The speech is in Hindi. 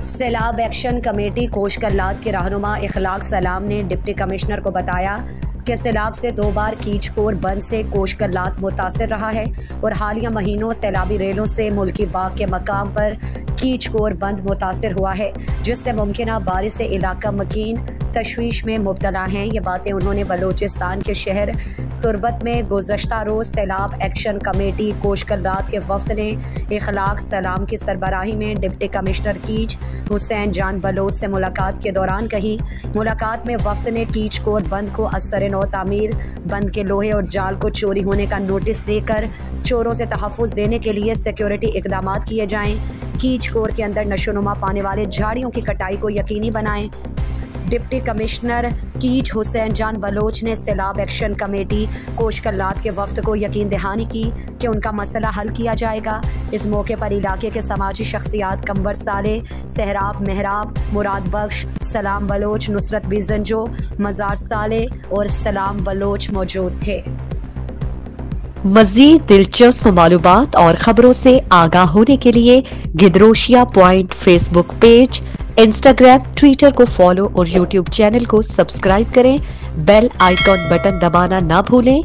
सैलाब एक्शन कमेटी कोश कल्लात के रहनुमा इखलाक सलाम ने डिप्टी कमिश्नर को बताया कि सैलाब से 2 बार कीचकोर बंद से कोश कल्लात मुतासर रहा है और हालिया महीनों सैलाबी रेलों से मुल्की बाग के मकाम पर कीचकोर बंद मुतासर हुआ है, जिससे मुमकिन बारिश से इलाका मकीन तशवीश में मुब्तला हैं। ये बातें उन्होंने बलोचिस्तान के शहर तुरबत में गुज़श्ता रोज़ सैलाब एक्शन कमेटी कोश कल्लात के वफ़द ने इखलाक सलाम की सरबराही में डिप्टी कमिश्नर कीच हुसैन जान बलोच से मुलाकात के दौरान कही। मुलाकात में वफ़द ने कीचकोर बंद को असर नौ तामीर, बंद के लोहे और जाल को चोरी होने का नोटिस देकर चोरों से तहफ़्फ़ुज़ देने के लिए सिक्योरिटी इक़दाम किए जाएँ। कीचकोर के अंदर नशोनुमा पाने वाले झाड़ियों की कटाई को यकीनी बनाएं। डिप्टी कमिश्नर कीच हुसैन जान बलोच ने सैलाब एक्शन कमेटी कोश कल्लात के वफ़द को यकीन दहानी की कि उनका मसला हल किया जाएगा। इस मौके पर इलाके के समाजी शख्सियात कंबर साले, सहराब महराब, मुराद बख्श, सलाम बलोच, नुसरत बीजंजो, मज़ार साले और सलाम बलोच मौजूद थे। मज़ीद दिलचस्प मालूमात और खबरों से आगाह होने के लिए Gedrosia point Facebook page, Instagram, Twitter को फॉलो और यूट्यूब चैनल को सब्सक्राइब करें। बेल आइकॉन बटन दबाना ना भूलें